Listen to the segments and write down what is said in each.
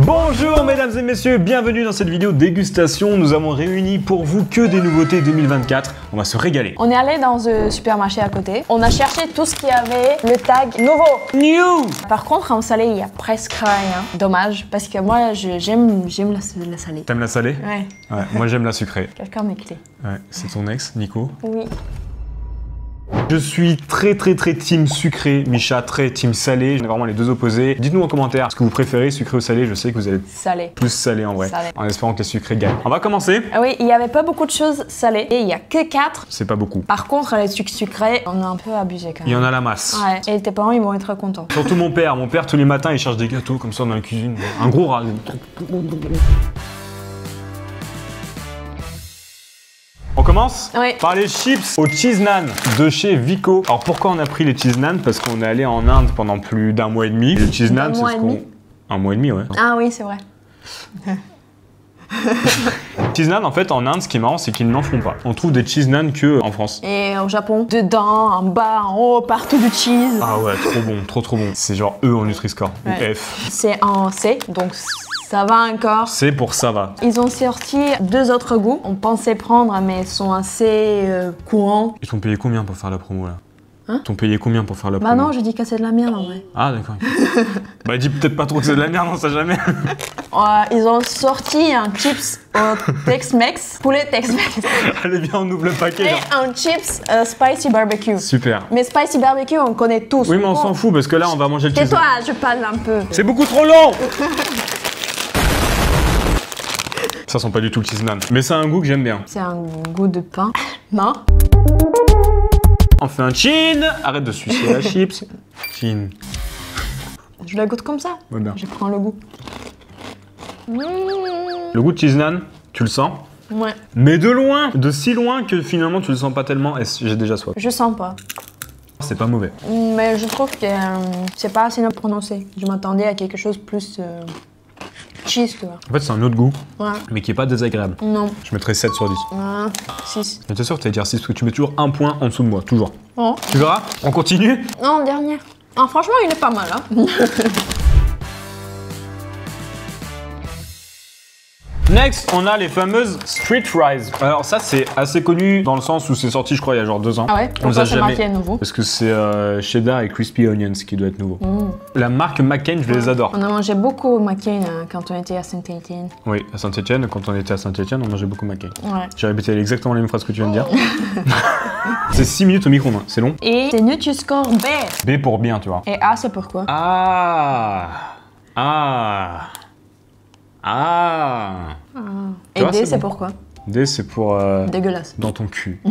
Bonjour mesdames et messieurs, bienvenue dans cette vidéo dégustation. Nous avons réuni pour vous que des nouveautés 2024. On va se régaler. On est allé dans un supermarché à côté. On a cherché tout ce qui avait le tag nouveau. New. Par contre, en salé, il y a presque rien. Dommage, parce que moi, j'aime la salée. T'aimes la salée? Ouais. Ouais, moi j'aime la sucrée. Quelqu'un mes clés. Ouais, c'est ton ex, Nico? Oui. Je suis très team sucré, Misha très team salé. On est vraiment les deux opposés. Dites-nous en commentaire ce que vous préférez, sucré ou salé. Je sais que vous allez Salé. plus salé en vrai. Salé. En espérant que les sucrés gagnent. On va commencer. Ah oui, il n'y avait pas beaucoup de choses salées. Et il n'y a que 4. C'est pas beaucoup. Par contre, les sucres sucrés, on a un peu abusé quand même. Il y en a la masse. Ouais. Et tes parents, ils vont être contents. Surtout mon père. Mon père, tous les matins, il cherche des gâteaux comme ça dans la cuisine. Un gros rat. On commence Oui. par les chips au cheese naan de chez Vico. Alors pourquoi on a pris les cheese naan? Parce qu'on est allé en Inde pendant plus d'un mois et demi. Les cheese naan, c'est ce qu'on... Un mois et demi, ouais. Ah oui, c'est vrai. Cheese naan, en fait, en Inde, ce qui est marrant, c'est qu'ils n'en font pas. On trouve des cheese naan que en France. Et au Japon, dedans, en bas, en haut, partout du cheese. Ah ouais, trop bon, trop bon. C'est genre E en Nutri-Score, ou Ouais. F. C'est en C, donc ça va encore. C'est pour ça va. Ils ont sorti 2 autres goûts. On pensait prendre, mais ils sont assez courants. Ils t'ont payé combien pour faire la promo là? Hein? Ils t'ont payé combien pour faire la promo? Bah non, je dis que c'est de la merde en vrai. Ah d'accord. Bah dis peut-être pas trop que c'est de la merde, on sait jamais. Ils ont sorti un chips au Tex-Mex, poulet Tex-Mex, Allez bien, on ouvre le paquet. et Genre. un chips spicy barbecue. Super. Mais spicy barbecue, on connaît tous. Oui mais on s'en fout parce que là on va manger le cheese. Tais-toi, je parle un peu. C'est beaucoup trop long. Ça sent pas du tout le cheese naan. Mais c'est un goût que j'aime bien. C'est un goût de pain. Non? On fait un chin. Arrête de sucer la chips. Chin. Je la goûte comme ça. Ouais, bien. Je prends le goût. Le goût de cheese naan, tu le sens? Ouais. Mais de loin, de si loin que finalement tu le sens pas tellement et j'ai déjà soif. Je sens pas. C'est pas mauvais. Mais je trouve que c'est pas assez bien prononcé. Je m'attendais à quelque chose plus cheese, tu vois. En fait c'est un autre goût, Ouais. mais qui est pas désagréable. Non. Je mettrais 7 sur 10. 6. J'étais sûr que t'allais dire 6 parce que tu mets toujours un point en dessous de moi, toujours. Oh. Tu verras? On continue? Non, dernière. Ah, franchement, il est pas mal, hein. Next, on a les fameuses Street Fries. Alors ça c'est assez connu dans le sens où c'est sorti je crois il y a genre 2 ans. Ah ouais? On nous a Pourquoi c'est jamais... marqué à nouveau? Parce que c'est cheddar et crispy onions qui doit être nouveau. La marque McCain, je les adore. On a mangé beaucoup McCain quand on était à Saint-Étienne. Oui, à Saint-Etienne, quand on était à Saint-Etienne, on mangeait beaucoup McCain. Ouais. J'ai répété exactement la même phrase que tu viens de dire. C'est 6 minutes au micro-ondes, c'est long. Et c'est Nutri-Score B. B pour bien, tu vois. Et A, c'est pourquoi? Ah. Tu Et vois, D, c'est c'est bon. pourquoi? D, c'est pour... Dégueulasse. dans ton cul.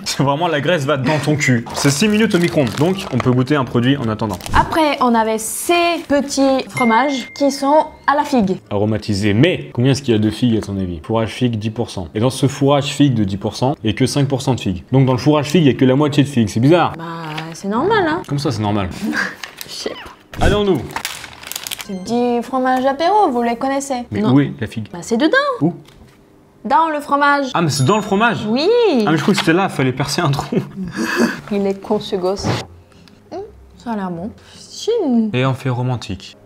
C'est vraiment la graisse va dans ton cul. C'est 6 minutes au micro-ondes, donc on peut goûter un produit en attendant. Après, on avait ces petits fromages qui sont à la figue. Aromatisé, mais combien est-ce qu'il y a de figues à ton avis? Fourrage figue 10%. Et dans ce fourrage figue de 10%, il n'y a que 5% de figues. Donc dans le fourrage figue, il n'y a que la moitié de figues, c'est bizarre. Bah, c'est normal, hein. Comme ça, c'est normal. Je sais pas. Allez, on ouvre. C'est du fromage apéro, vous les connaissez? Mais Non. où est la figue? Bah, c'est dedans. Où? Dans le fromage. Ah, mais c'est dans le fromage? Oui. Ah, mais je crois que c'était là, il fallait percer un trou. Il est con ce gosse. Ça a l'air bon. Chine. Et on fait romantique.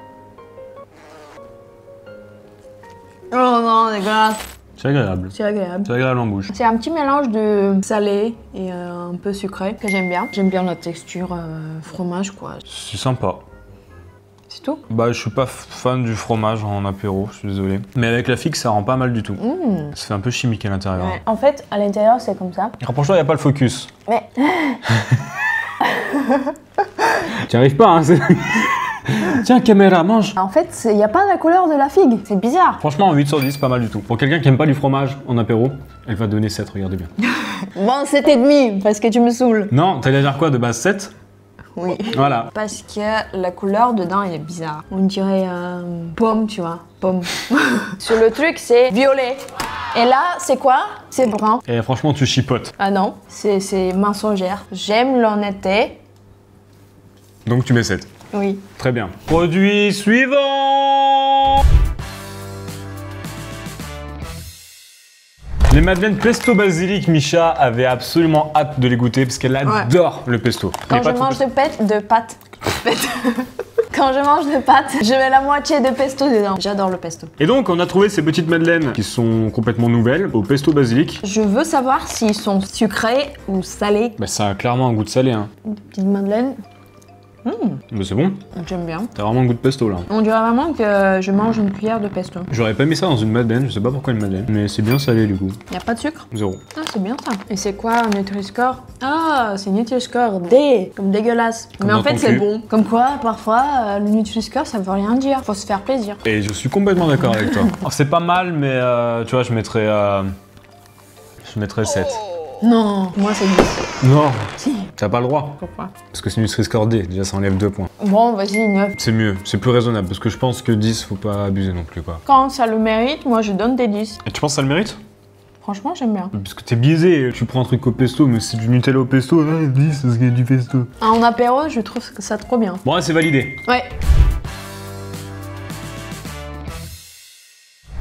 Oh non, dégueulasse. C'est agréable. C'est agréable. C'est agréable en bouche. C'est un petit mélange de salé et un peu sucré que j'aime bien. J'aime bien la texture fromage, quoi. C'est sympa. C'est tout. Bah, je suis pas fan du fromage en apéro, je suis désolé. Mais avec la figue, ça rend pas mal du tout. Ça fait un peu chimique à l'intérieur. Ouais. En fait, à l'intérieur, c'est comme ça. Rapproche-toi, il n'y a pas le focus. Mais T'y arrives pas, hein? Tiens, caméra, mange. en fait, il n'y a pas la couleur de la figue. C'est bizarre. Franchement, 8 sur 10, pas mal du tout. Pour quelqu'un qui aime pas du fromage en apéro, elle va donner 7, regardez bien. Bon, 7,5 parce que tu me saoules. Non, t'allais dire quoi de base 7? Oui. Voilà. Parce que la couleur dedans, elle est bizarre. On dirait pomme, tu vois. Pomme. Sur le truc, c'est violet. Et là, c'est quoi? C'est brun. Et franchement, tu chipotes. Ah non, c'est mensongère. J'aime l'honnêteté. Donc tu mets 7. Oui. Très bien. Produit suivant. Les madeleines pesto basilic, Misha avait absolument hâte de les goûter parce qu'elle adore le pesto. Quand Les je pâtes au mange pesto. de pâtes, Quand je mange des pâtes, je mets la moitié de pesto dedans. J'adore le pesto. Et donc, on a trouvé ces petites madeleines qui sont complètement nouvelles au pesto basilic. Je veux savoir s'ils sont sucrés ou salés. Bah, ça a clairement un goût de salé, hein. Des petites madeleines. Mais c'est bon. J'aime bien. T'as vraiment un goût de pesto, là. On dirait vraiment que je mange une cuillère de pesto. J'aurais pas mis ça dans une madeleine, je sais pas pourquoi une madeleine. Mais c'est bien salé, du coup. Y a pas de sucre? 0. Ah, c'est bien ça. Et c'est quoi un Nutri-Score? Ah, c'est Nutri-Score D, comme dégueulasse. Comme mais en dans fait, ton c'est cul. bon. Comme quoi, parfois, le Nutri-Score, ça veut rien dire. Faut se faire plaisir. Et je suis complètement d'accord avec toi. Alors, c'est pas mal, mais tu vois, je mettrais 7. Non, moi c'est 10. Non, Si. t'as pas le droit. Pourquoi? Parce que c'est Nutri-Score D, déjà ça enlève 2 points. Bon, vas-y, 9. C'est mieux, c'est plus raisonnable, parce que je pense que 10, faut pas abuser non plus, quoi. Quand ça le mérite, moi je donne des 10. Et tu penses que ça le mérite? Franchement, j'aime bien. Parce que t'es biaisé, tu prends un truc au pesto, mais c'est du Nutella au pesto, 10, parce qu'il y a du pesto. En apéro, je trouve ça trop bien. Bon, ouais, c'est validé. Ouais.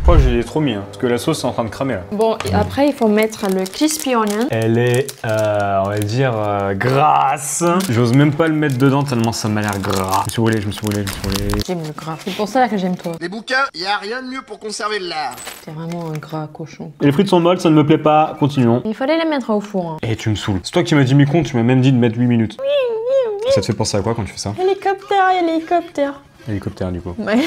Je crois que j'ai trop mis, hein, parce que la sauce est en train de cramer, là. Bon, et après, il faut mettre le crispy onion. Elle est, on va dire, grasse. J'ose même pas le mettre dedans tellement ça m'a l'air gras. Je me suis brûlé. J'aime le gras. C'est pour ça que j'aime toi. Les bouquins, y a rien de mieux pour conserver de l'art. T'es vraiment un gras cochon. Et les frites sont molles, ça ne me plaît pas. Continuons. Il fallait les mettre au four. Hein. Et tu me saoules. C'est toi qui m'as dit micro, tu m'as même dit de mettre 8 minutes. Ça te fait penser à quoi quand tu fais ça? Hélicoptère. Hélicoptère, du coup. Ouais.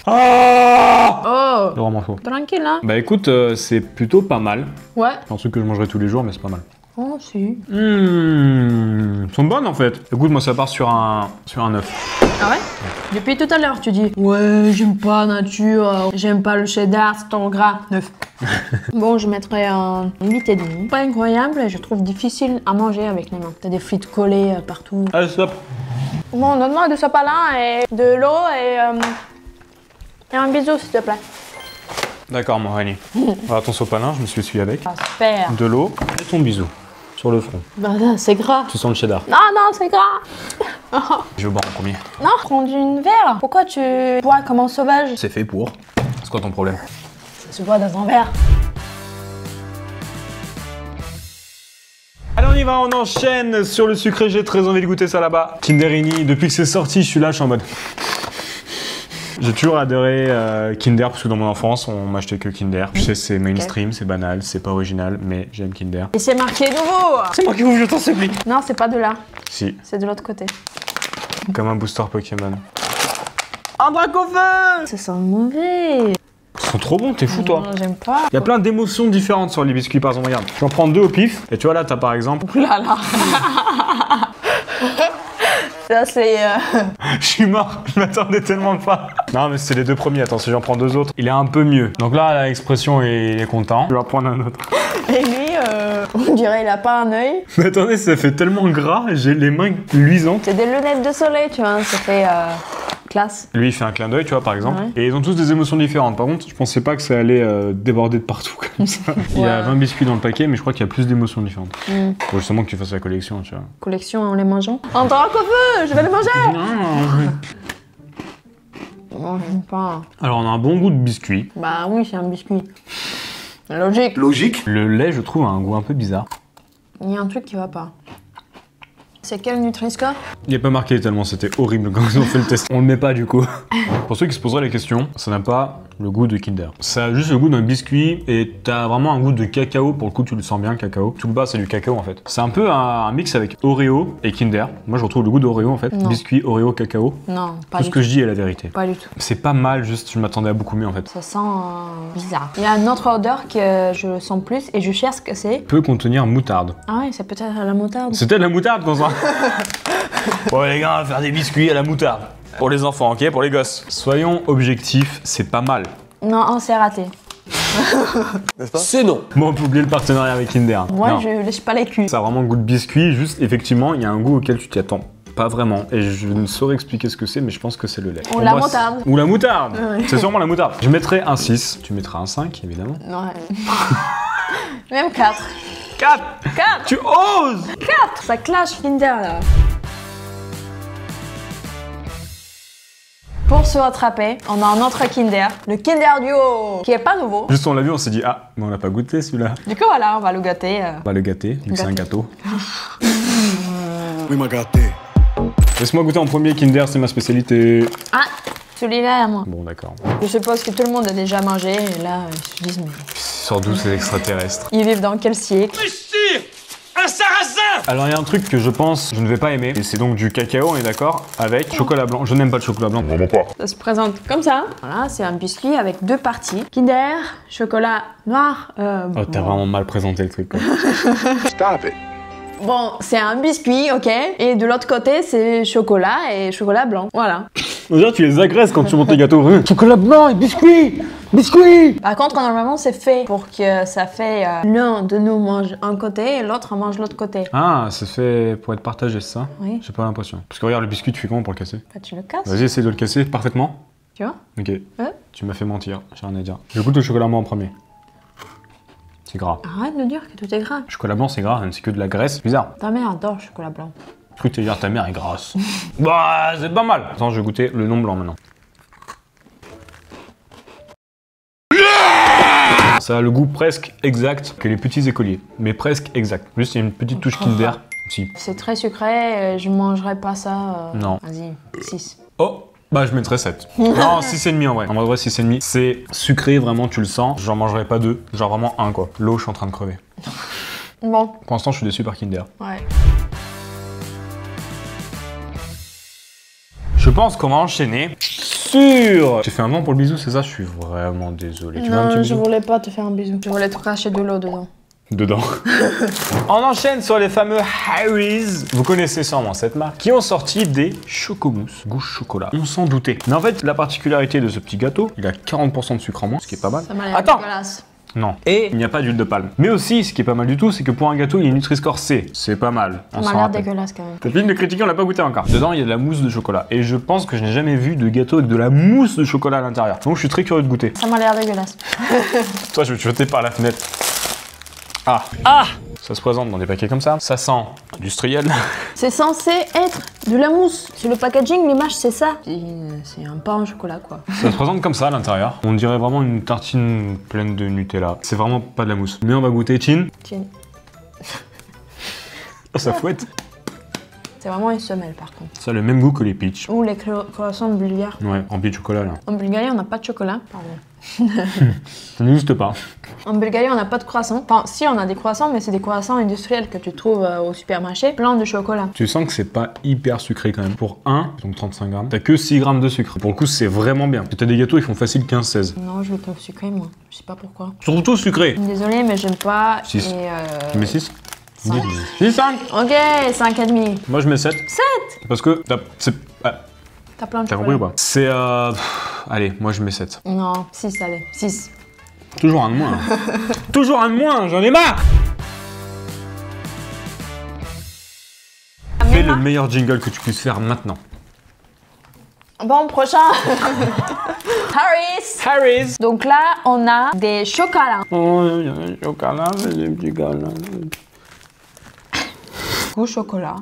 Ah! Oh. C'est vraiment chaud. Tranquille, hein. Bah écoute, c'est plutôt pas mal. Ouais. C'est un truc que je mangerai tous les jours, mais c'est pas mal. Oh, si. Elles sont bonnes en fait. Écoute, moi ça part sur un 9. Ah ouais? Depuis tout à l'heure, tu dis ouais, j'aime pas nature, j'aime pas le cheddar, c'est trop gras. 9. Bon, je mettrais un 8,5. Pas incroyable, je trouve difficile à manger avec les mains. T'as des frites collées partout. Allez, stop. Bon, donne-moi du sopalin et de l'eau et un bisou, s'il te plaît. D'accord, mon Rani. Voilà ton sopalin, je me suis essuyé avec. Ah, super. De l'eau et ton bisou. Sur le front. Bah, c'est gras. Tu sens le cheddar. Non, non, c'est gras. Je vais boire en premier. Non, prends une verre. Pourquoi tu bois comme un sauvage? C'est fait pour. C'est quoi ton problème? Ça se boit dans un verre. Allez, on y va, on enchaîne sur le sucré. J'ai très envie de goûter ça là-bas. Kinderini, depuis que c'est sorti, je suis là, je suis en mode... J'ai toujours adoré Kinder parce que dans mon enfance, on m'achetait que Kinder. Je sais, c'est mainstream, c'est banal, c'est pas original, mais j'aime Kinder. Et c'est marqué nouveau. C'est moi qui ouvre, je t'en supplie. Non, c'est pas de là. Si, C'est de l'autre côté. comme un booster Pokémon. Un Dracofeu! Ça sent mauvais. Ils sont trop bons, t'es fou toi. Non, j'aime pas. Il y a plein d'émotions différentes sur les biscuits, par exemple, regarde. J'en prends 2 au pif, et tu vois là, t'as par exemple... Ouh là là. Ça, c'est... Je suis mort, je m'attendais tellement pas. Non, mais c'est les 2 premiers, attends, si j'en prends 2 autres, il est un peu mieux. Donc là, l'expression, il est content. Je vais en prendre un autre. Et lui, on dirait il a pas un œil. Mais attendez, ça fait tellement gras, j'ai les mains luisantes. C'est des lunettes de soleil, tu vois, ça fait classe. Lui, il fait un clin d'œil, tu vois, par exemple. Ouais. Et ils ont tous des émotions différentes. Par contre, je pensais pas que ça allait déborder de partout comme ça. Il y a 20 biscuits dans le paquet, mais je crois qu'il y a plus d'émotions différentes. Faut justement que tu fasses la collection, tu vois. Collection en les mangeant. Un Dracofeu, je vais le manger. Non, j'aime pas. Alors, on a un bon goût de biscuit. Bah oui, c'est un biscuit. Logique. Logique. Le lait, je trouve, a un goût un peu bizarre. Il y a un truc qui va pas. C'est quel Nutri-Score? Il n'est pas marqué tellement c'était horrible quand ils ont fait le test. On le met pas du coup. Pour ceux qui se poseraient la question, ça n'a pas le goût de Kinder. Ça a juste le goût d'un biscuit et t'as vraiment un goût de cacao. Pour le coup, tu le sens bien, le cacao. Tout le bas, c'est du cacao en fait. C'est un peu un mix avec Oreo et Kinder. Moi, je retrouve le goût d'Oreo en fait. Non. Biscuit, Oreo, cacao. Non, pas Tout du ce que tout. je dis est la vérité. Pas du tout. C'est pas mal, juste je m'attendais à beaucoup mieux en fait. Ça sent bizarre. Il y a une autre odeur que je sens plus et je cherche ce que c'est. Peut contenir moutarde. Ah ouais, c'est peut-être la moutarde. C'était de la moutarde dans un... Bon les gars, on va faire des biscuits à la moutarde. Pour les enfants, ok? Pour les gosses. Soyons objectifs, c'est pas mal. Non, c'est raté. C'est non. Bon, on peut oublier le partenariat avec Kinder. Moi, Non. je lèche pas les culs. Ça a vraiment le goût de biscuit, juste effectivement, il y a un goût auquel tu t'y attends pas vraiment. Et je ne saurais expliquer ce que c'est, mais je pense que c'est le lait. Ou Pour la moi, moutarde. Ou la moutarde. Ouais. C'est sûrement la moutarde. Je mettrais un 6, tu mettras un 5, évidemment. Ouais. Même 4. 4 4. Tu oses 4. Ça clash Kinder là. Pour se rattraper, on a un autre Kinder, le Kinder Duo, qui est pas nouveau. Juste on l'a vu, on s'est dit, ah, mais on l'a pas goûté celui-là. Du coup voilà, on va le gâter. On va le gâter, vu que c'est un Gâter. gâteau. Oui, m'a gâté. Laisse-moi goûter en premier Kinder, c'est ma spécialité. Ah, celui-là, moi. Bon, d'accord. Je suppose que tout le monde a déjà mangé, et là, ils se disent, mais... Sors d'où ces extraterrestres? Ils vivent dans quel siècle? Un sarrasin! Alors il y a un truc que je pense je ne vais pas aimer, et c'est donc du cacao, on est d'accord, avec chocolat blanc. Je n'aime pas le chocolat blanc. Vraiment pas. Ça se présente comme ça. Voilà, c'est un biscuit avec 2 parties. Kinder, chocolat noir. Oh, t'as vraiment mal présenté le truc, quoi. Stop it. Bon, c'est un biscuit, ok. Et de l'autre côté, c'est chocolat et chocolat blanc. Voilà. On dirait que tu les agresses quand tu montes tes gâteaux. Chocolat blanc et biscuit! Biscuit! Par contre, normalement, c'est fait pour que ça fait l'un de nous mange un côté et l'autre mange l'autre côté. Ah, c'est fait pour être partagé, c'est ça? Oui. J'ai pas l'impression. Parce que regarde, le biscuit, tu fais comment pour le casser? Bah, tu le casses. Vas-y, essaye de le casser parfaitement. Tu vois? Ok. Ouais. Tu m'as fait mentir, j'ai rien à dire. Je goûte le chocolat blanc en premier. C'est gras. Arrête de dire que tout est gras. Le chocolat blanc, c'est gras, c'est que de la graisse. Bizarre. Ta mère adore le chocolat blanc. Je crois que tu dire ta mère est grasse. Bah, c'est pas mal. Attends, je vais goûter le non blanc maintenant. Ça a le goût presque exact que les petits écoliers, mais presque exact. Juste, il y a une petite touche Kinder. Si. C'est très sucré, je mangerai pas ça. Non. Vas-y, 6. Oh, bah je mettrais 7. Non, 6,5 en vrai. En vrai, 6,5. C'est sucré, vraiment, tu le sens. J'en mangerai pas 2, genre vraiment 1 quoi. L'eau, je suis en train de crever. Bon. Pour l'instant, je suis déçu par Kinder. Ouais. Je pense qu'on va enchaîner sur... Tu fais un vent pour le bisou, c'est ça? Je suis vraiment désolé. Tu veux un petit Non, je bisou? voulais pas te faire un bisou. Je voulais te cracher de l'eau dedans. Dedans. On enchaîne sur les fameux Harry's. Vous connaissez sûrement cette marque. Qui ont sorti des chocomousse goût chocolat. On s'en doutait. Mais en fait, la particularité de ce petit gâteau, il a 40% de sucre en moins, ce qui est pas mal. Ça m'a l'air Attends. dégueulasse. Non. Et il n'y a pas d'huile de palme. Mais aussi, ce qui est pas mal du tout, c'est que pour un gâteau, il y a une Nutri-Score C. C'est pas mal. Ça On m'a s'en l'air rappelle. dégueulasse quand même. Cette ligne de critiquer, on l'a pas goûté encore. Dedans, il y a de la mousse de chocolat. Et je pense que je n'ai jamais vu de gâteau avec de la mousse de chocolat à l'intérieur. Donc je suis très curieux de goûter. Ça m'a l'air dégueulasse. Toi, je vais te jeter par la fenêtre. Ah. Ah. Ça se présente dans des paquets comme ça. Ça sent industriel. C'est censé être de la mousse. Sur le packaging, l'image, c'est ça. C'est un pain au chocolat, quoi. Ça se présente comme ça à l'intérieur. On dirait vraiment une tartine pleine de Nutella. C'est vraiment pas de la mousse. Mais on va goûter, Chin. Tiens. Oh, ça fouette. C'est vraiment une semelle, par contre. Ça a le même goût que les peach. Ou les croissants bulgares. Ouais, en peach chocolat là. En Bulgarie, on n'a pas de chocolat. Pardon. Ça n'existe pas. En Bulgarie, on n'a pas de croissants. Enfin, si, on a des croissants, mais c'est des croissants industriels que tu trouves au supermarché, plein de chocolat. Tu sens que c'est pas hyper sucré quand même. Pour 1, donc 35 grammes, t'as que 6 grammes de sucre. Pour le coup, c'est vraiment bien. Parce que t'as des gâteaux, ils font facile 15-16. Non, je le trouve sucré, moi. Je sais pas pourquoi. Surtout sucré. Désolée, mais j'aime pas. 6. Et Tu mets 6 5. 6, 5. Ok, 5,5. Moi, je mets 7. 7. Parce que T'as plein de t'as chocolat. compris ou pas? C'est allez, moi je mets 7. Non, 6, allez. 6. Toujours un de moins. Toujours un de moins, j'en ai marre. Fais le meilleur jingle que tu puisses faire maintenant. Bon, prochain. Harry's. Harry's. Donc là, on a des chocolats. Oh, il y a un chocolat, des petits gars-là. Goût chocolat.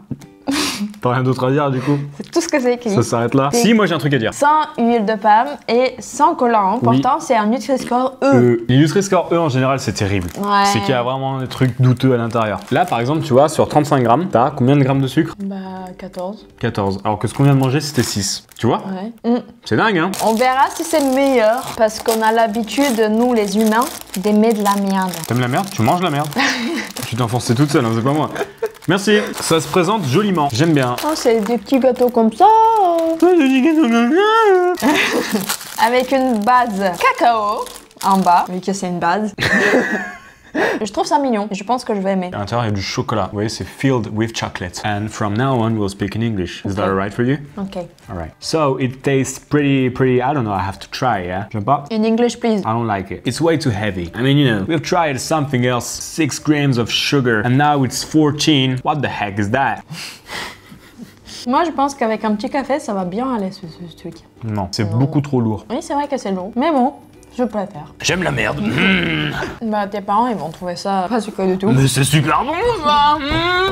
T'as rien d'autre à dire du coup? C'est tout ce que c'est écrit. Ça s'arrête là? C'est- Si, moi j'ai un truc à dire. Sans huile de palme et sans colorant. Oui. Pourtant, c'est un Nutri-Score E. Les Nutri-Score E en général c'est terrible. Ouais. C'est qu'il y a vraiment des trucs douteux à l'intérieur. Là par exemple, tu vois, sur 35 grammes, t'as combien de grammes de sucre? Bah, 14. 14. Alors que ce qu'on vient de manger c'était 6. Tu vois? Ouais. C'est dingue hein? On verra si c'est meilleur parce qu'on a l'habitude, nous les humains, d'aimer de la merde. T'aimes la merde? Tu manges la merde? Tu t'es enfoncée toute seule, hein, c'est pas moi. Merci. Ça se présente joliment. J'aime bien. Oh, c'est des petits gâteaux comme ça. Avec une base cacao en bas, vu que c'est une base. Je trouve ça mignon. Je pense que je vais aimer. À l'intérieur, il y a du chocolat. Vous voyez, c'est filled with chocolate. And from now on, we'll speak in English. Is that alright for you? Ok. Alright. So, it tastes pretty, I don't know, I have to try, yeah? J'aime pas? In English, please. I don't like it. It's way too heavy. I mean, you know, we've tried something else, 6 grams of sugar, and now it's 14. What the heck is that? Moi, je pense qu'avec un petit café, ça va bien aller, ce truc. Non, c'est beaucoup trop lourd. Oui, c'est vrai que c'est lourd. Mais bon, je préfère. J'aime la merde. Bah, tes parents, ils vont trouver ça pas sucré du tout. Mais c'est super bon, ça.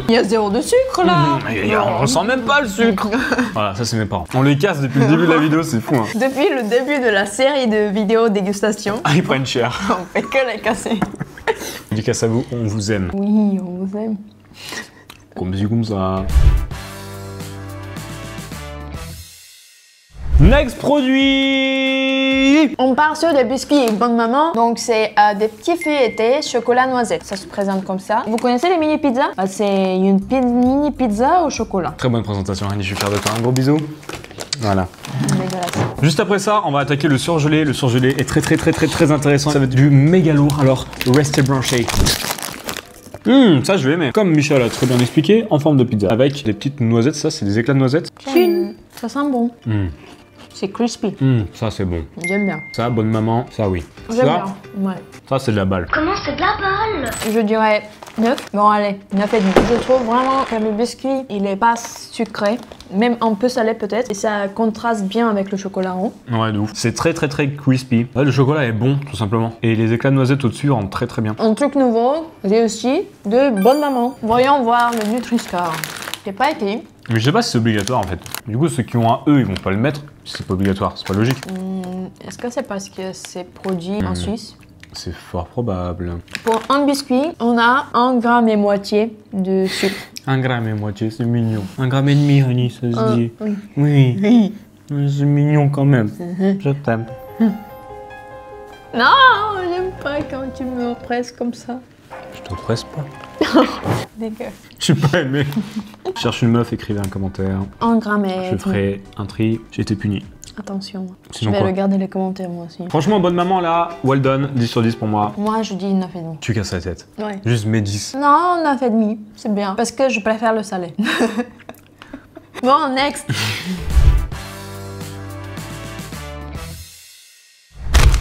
Il y a 0 de sucre, là. On ressent même pas le sucre. Voilà, ça c'est mes parents. On les casse depuis le début de la vidéo, c'est fou, hein. Depuis le début de la série de vidéos dégustation, Ah, ils prennent cher. on fait que les casser. Dédicace à vous, on vous aime. Oui, on vous aime. Comme ça. Next produit. On part sur des biscuits Bonne Maman. Donc c'est des petits feuilletés chocolat noisette. Ça se présente comme ça. Vous connaissez les mini pizzas? C'est une mini pizza au chocolat. Très bonne présentation, Annie, je suis fier de toi. Un gros bisou. Voilà. Dégueulasse. Juste après ça, on va attaquer le surgelé. Le surgelé est très intéressant. Ça va être du méga lourd, alors restez branchés. Ça je vais aimer. Comme Michel a très bien expliqué, en forme de pizza. Avec des petites noisettes, ça c'est des éclats de noisettes. Ça sent bon. C'est crispy. Ça c'est bon. J'aime bien. Ça, Bonne Maman, ça oui. J'aime Ça, bien. Ouais. ça c'est de la balle. Comment c'est de la balle? Je dirais 9. Bon allez, 9,5. Je trouve vraiment que le biscuit, il est pas sucré. Même un peu salé peut-être. Et ça contraste bien avec le chocolat rond. Ouais, de ouf. C'est très crispy. Ouais, le chocolat est bon, tout simplement. Et les éclats de noisettes au-dessus rendent très bien. Un truc nouveau, j'ai aussi de Bonne Maman. Voyons voir le Nutri-Score. J'ai pas été. Mais je sais pas si c'est obligatoire en fait. Du coup, ceux qui ont un E, ils vont pas le mettre. C'est pas obligatoire, c'est pas logique. Est-ce que c'est parce que c'est produit en Suisse? C'est fort probable. Pour un biscuit, on a 1,5 g de sucre. 1 gramme et moitié, c'est mignon. 1,5 gramme, Annie, ça se dit. Oui. Oui. C'est mignon quand même. Je t'aime. Non, j'aime pas quand tu me presses comme ça. Je te presse pas. Dégueu. Je suis pas aimé. Je cherche une meuf, écrivez un commentaire. 1 gramme et Je ferai un tri. J'ai été puni. Attention. Sinon je vais quoi regarder les commentaires moi aussi. Franchement, Bonne Maman là, well done. 10 sur 10 pour moi. Moi, je dis 9,5. Tu casses la tête. Ouais. Juste mets 10. Non, 9,5. C'est bien. Parce que je préfère le salé. Bon, next.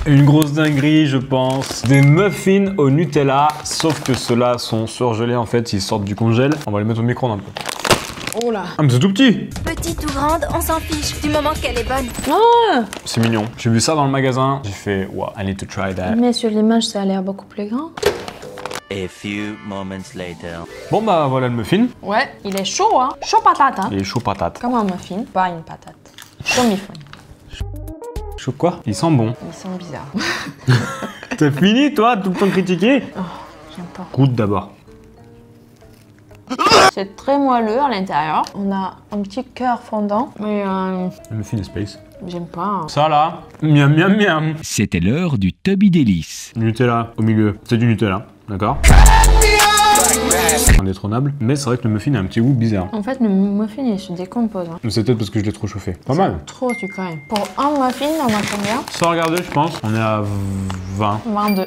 Une grosse dinguerie, je pense. Des muffins au Nutella, sauf que ceux-là sont surgelés en fait, ils sortent du congèle. On va les mettre au micro-ondes un peu. Oh là. Ah, mais c'est tout petit. Petite ou grande, on s'en fiche, du moment qu'elle est bonne. Oh. C'est mignon. J'ai vu ça dans le magasin, j'ai fait wow, I need to try that. Mais sur l'image, ça a l'air beaucoup plus grand. A few moments later. Bon bah voilà le muffin. Ouais, il est chaud, hein. Chaud patate, hein. Il est chaud patate. Comme un muffin, pas une patate. Chaud muffin. Chaud quoi? Il sent bon. Ils sont bizarres. T'as fini toi, tout le temps critiquer? J'aime pas. Goûte d'abord. C'est très moelleux à l'intérieur. On a un petit cœur fondant. Mais Le muffin est space. j'aime pas. Hein. Ça là, miam miam miam. C'était l'heure du Tubby Délice. Nutella au milieu. C'est du Nutella, d'accord? Indétrônable. Mais c'est vrai que le muffin a un petit goût bizarre. En fait, le muffin, il se décompose. Hein. Mais c'est peut-être parce que je l'ai trop chauffé. Pas mal. Trop sucré. Pour un muffin, on a combien? Sans regarder, je pense, on est à 20. 22.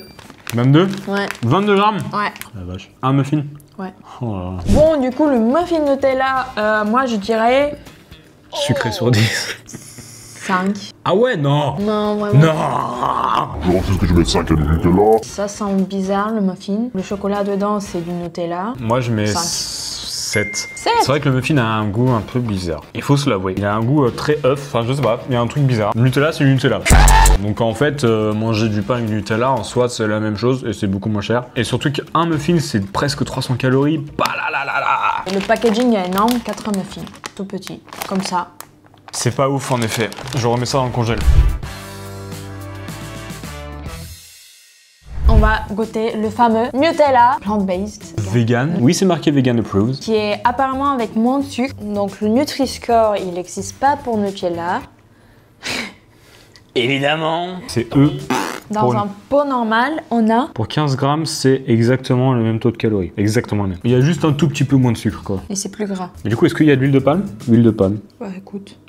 22? Ouais. 22 grammes? Ouais. La vache. Un muffin? Ouais. Oh là là. Bon, du coup, le muffin Nutella, moi, je dirais Sucré sur 10. 5. Ah ouais, non! Non, vraiment. Non! Alors, qu'est-ce que je mets 5 à du Nutella? Ça sent bizarre, le muffin. Le chocolat dedans, c'est du Nutella. Moi, je mets 5. 7. 7. C'est vrai que le muffin a un goût un peu bizarre. Il faut se l'avouer. Il a un goût très œuf. Enfin, je sais pas. Il y a un truc bizarre. Le Nutella, c'est du Nutella. Donc, en fait, manger du pain avec du Nutella, en soi, c'est la même chose et c'est beaucoup moins cher. Et surtout qu'un muffin, c'est presque 300 calories. Bah là là là là! Le packaging est énorme, 4 muffins. Tout petit. Comme ça. C'est pas ouf, en effet. Je remets ça dans le congèle. On va goûter le fameux Nutella plant-based. Vegan. Oui, c'est marqué vegan approved. Qui est apparemment avec moins de sucre. Donc le Nutri-Score, il n'existe pas pour Nutella. Évidemment. C'est eux. Dans Pour un pot normal, on a... Pour 15 grammes, c'est exactement le même taux de calories. Exactement le même. Il y a juste un tout petit peu moins de sucre, quoi. Et c'est plus gras. Et du coup, est-ce qu'il y a de l'huile de palme? Huile de palme. Ouais, écoute.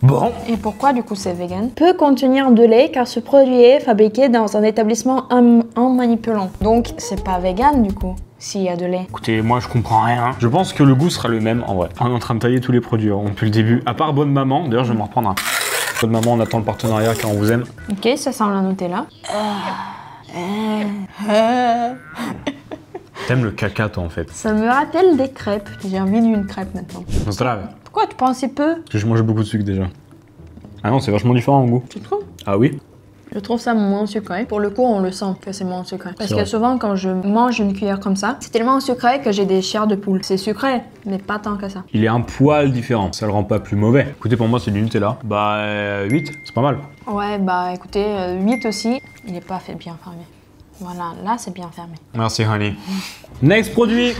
Bon. Et pourquoi du coup c'est vegan? Peut contenir de lait car ce produit est fabriqué dans un établissement en manipulant. Donc c'est pas vegan du coup, s'il y a de lait. Écoutez, moi je comprends rien. Je pense que le goût sera le même en vrai. On est en train de tailler tous les produits depuis le début. À part Bonne Maman, d'ailleurs je vais m'en reprendre un. Bonne Maman, on attend le partenariat car on vous aime. Ok, ça sent la Nutella. T'aimes le caca toi en fait. Ça me rappelle des crêpes. J'ai envie d'une crêpe maintenant. C'est grave. Pourquoi tu prends si peu? Parce que je mange beaucoup de sucre déjà. Ah non, c'est vachement différent en goût. Tu trouves? Ah oui? Je trouve ça moins sucré. Pour le coup, on le sent que c'est moins sucré. Parce C'est que vrai. souvent, quand je mange une cuillère comme ça, c'est tellement sucré que j'ai des chairs de poule. C'est sucré, mais pas tant que ça. Il est un poil différent. Ça le rend pas plus mauvais. Écoutez, pour moi c'est du Nutella. Bah 8, c'est pas mal. Ouais, bah écoutez, 8 aussi. Il n'est pas fait bien fermé. Voilà, là c'est bien fermé. Merci honey. Next produit.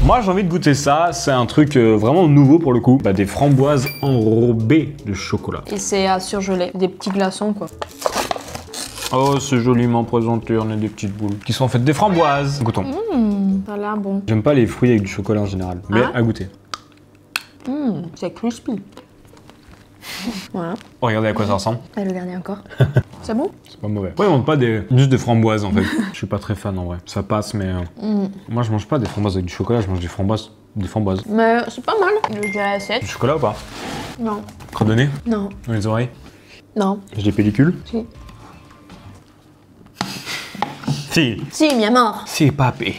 Moi j'ai envie de goûter ça, c'est un truc vraiment nouveau pour le coup. Bah, des framboises enrobées de chocolat. Et c'est à surgeler, des petits glaçons quoi. Oh, c'est joliment présenté, on a des petites boules qui sont faites des framboises. Goûtons. Ça a l'air bon. J'aime pas les fruits avec du chocolat en général, mais Ah. à goûter. C'est crispy. Voilà. Oh, regardez à quoi ça ressemble. Et regardez encore. C'est bon? C'est pas mauvais. Ouais, on mange pas juste des framboises en fait. Je suis pas très fan en vrai. Ça passe, mais moi je mange pas des framboises avec du chocolat, je mange des framboises. Mais c'est pas mal. Je dirais 7. Du chocolat ou pas? Non. Credonné Non. dans les oreilles? Non. J'ai des pellicules? Si. Si. Si, mi amor. Si, papé.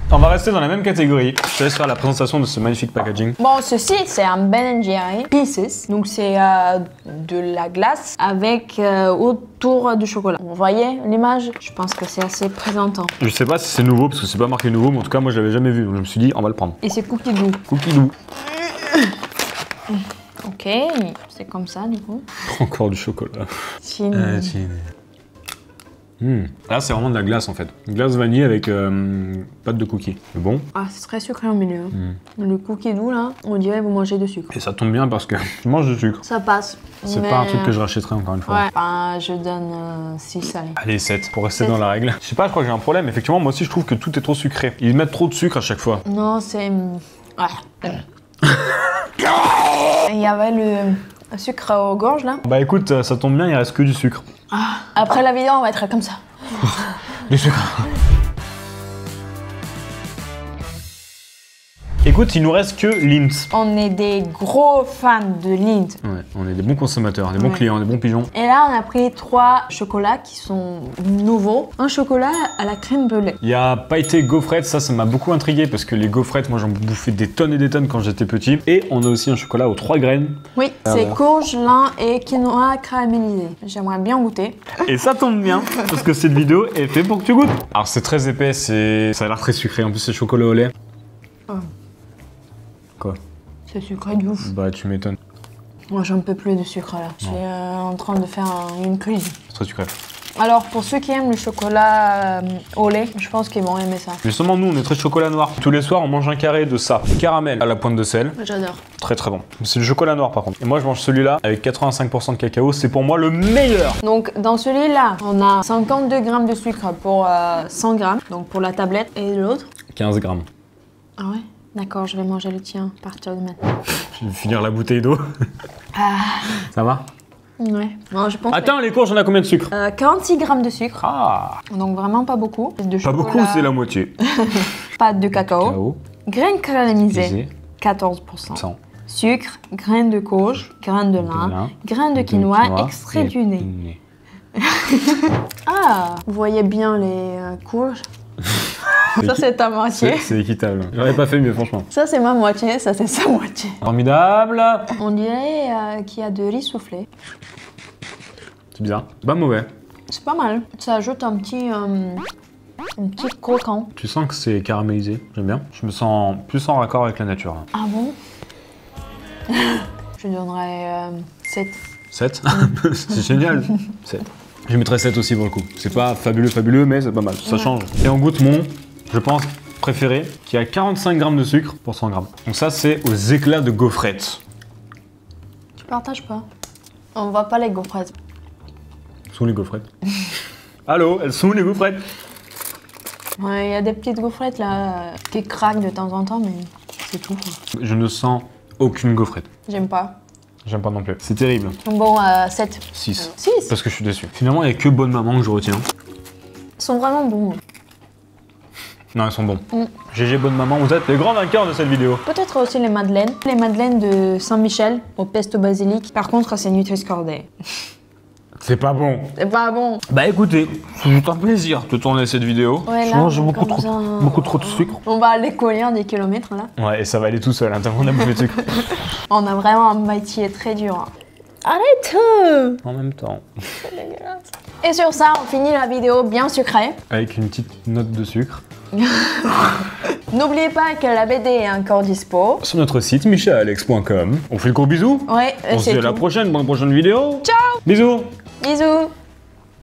On va rester dans la même catégorie. Je te laisse faire la présentation de ce magnifique packaging. Bon, ceci, c'est un Ben & Jerry Pieces. Donc, c'est de la glace avec autour du chocolat. Vous voyez l'image? Je pense que c'est assez présentant. Je sais pas si c'est nouveau, parce que c'est pas marqué nouveau, mais en tout cas, moi, je l'avais jamais vu. Donc, je me suis dit, on va le prendre. Et c'est cookie doux. Cookie doux. Ok, c'est comme ça, du coup. Encore du chocolat. Chin. Là, c'est vraiment de la glace en fait. Glace vanille avec pâte de cookies. C'est bon. Ah, c'est très sucré au milieu. Le cookie doux, là, on dirait que vous mangez de sucre. Et ça tombe bien parce que je mange du sucre. Ça passe. C'est mais- pas un truc que je rachèterais encore une fois. Ouais, enfin, je donne 6 allez. Allez, 7 pour rester 7. dans la règle. Je sais pas, je crois que j'ai un problème. Effectivement, moi aussi, je trouve que tout est trop sucré. Ils mettent trop de sucre à chaque fois. Non, c'est... Ouais. Il y avait le sucre aux gorges, là. Bah écoute, ça tombe bien, il reste que du sucre. Après la vidéo, on va être comme ça. Du sucre. Écoute, il nous reste que Lindt. On est des gros fans de Lindt. Ouais, on est des bons consommateurs, des bons Ouais. clients, des bons pigeons. Et là, on a pris 3 chocolats qui sont nouveaux. Un chocolat à la crème brûlée. Il y a pailleté gaufrette, ça m'a beaucoup intrigué parce que les gaufrettes, moi j'en bouffais des tonnes et des tonnes quand j'étais petit. Et on a aussi un chocolat aux 3 graines. Oui, Ah c'est bon. courge, lin et quinoa caramélisé. J'aimerais bien goûter. Et ça tombe bien parce que cette vidéo est faite pour que tu goûtes. Alors c'est très épais, ça a l'air très sucré. En plus c'est chocolat au lait. Oh. Quoi? C'est sucré de ouf. Bah tu m'étonnes, Moi, j'en peux plus de sucre là. Je suis en train de faire une crise. c'est très sucré. Alors, pour ceux qui aiment le chocolat au lait, je pense qu'ils vont aimer ça. Justement nous on est très chocolat noir. Tous les soirs on mange un carré de ça. Caramel à la pointe de sel. J'adore. Très très bon. C'est le chocolat noir par contre. Et moi je mange celui-là avec 85% de cacao. C'est pour moi le meilleur. Donc, dans celui-là, on a 52 grammes de sucre pour 100 grammes. Donc, pour la tablette. Et l'autre? 15 grammes. Ah ouais? D'accord, je vais manger le tien à partir de maintenant. Je vais finir la bouteille d'eau. Ça va? Ouais. Non, je pense Attends, les courges on a combien de sucre? 46 grammes de sucre. Ah, Donc, vraiment pas beaucoup. De pas chocolat, beaucoup, c'est la moitié. Pâte de cacao. Cacao, Graines caramélisées. pisé, 14%. 100. Sucre, graines de courge, graines de lin, graines de quinoa, extrait du nez. Ah, vous voyez bien les courges? Ça, c'est ta moitié. C'est équitable. J'aurais pas fait mieux, franchement. Ça, c'est ma moitié. Ça, c'est sa moitié. Formidable. On dirait qu'il y a de riz soufflé. C'est bizarre. C'est pas mauvais. C'est pas mal. Ça ajoute un petit croquant. Tu sens que c'est caramélisé. J'aime bien. Je me sens plus en raccord avec la nature. Là. Ah bon? Je donnerais 7. 7. C'est génial. 7. Je mettrais 7 aussi pour le coup. C'est pas fabuleux, mais c'est pas mal. Ça change. Et on goûte mon, je pense, préféré, qui a 45 grammes de sucre pour 100 grammes. Donc ça, c'est aux éclats de gaufrettes. Tu partages pas? On voit pas les gaufrettes. Où sont les gaufrettes? Allô, elles sont où les gaufrettes? Ouais, il y a des petites gaufrettes là qui craquent de temps en temps, mais c'est tout. Quoi. Je ne sens aucune gaufrette. J'aime pas. J'aime pas non plus. C'est terrible. Bon, 7. 6. 6. Parce que je suis déçu. Finalement, il n'y a que Bonne Maman que je retiens. Ils sont vraiment bons. Non, ils sont bons. GG Bonne Maman, vous êtes les grands vainqueurs de cette vidéo. Peut-être aussi les madeleines. Les madeleines de Saint-Michel au pesto basilic. Par contre, c'est Nutri-Score Day. C'est pas bon. C'est pas bon. Bah écoutez, c'est un plaisir de tourner cette vidéo. Ouais, je là, mange on beaucoup comme trop de sucre. On va aller coller en des kilomètres là. Ouais, et ça va aller tout seul, hein, tellement on a bouffé de sucre. On a vraiment un métier très dur. Arrête! En même temps. Et sur ça, on finit la vidéo bien sucrée. Avec une petite note de sucre. N'oubliez pas que la BD est encore dispo. Sur notre site michelalex.com. On fait le gros bisou. Ouais, On se dit c'est à la tout. prochaine pour une prochaine vidéo. Ciao! Bisous. Bisous!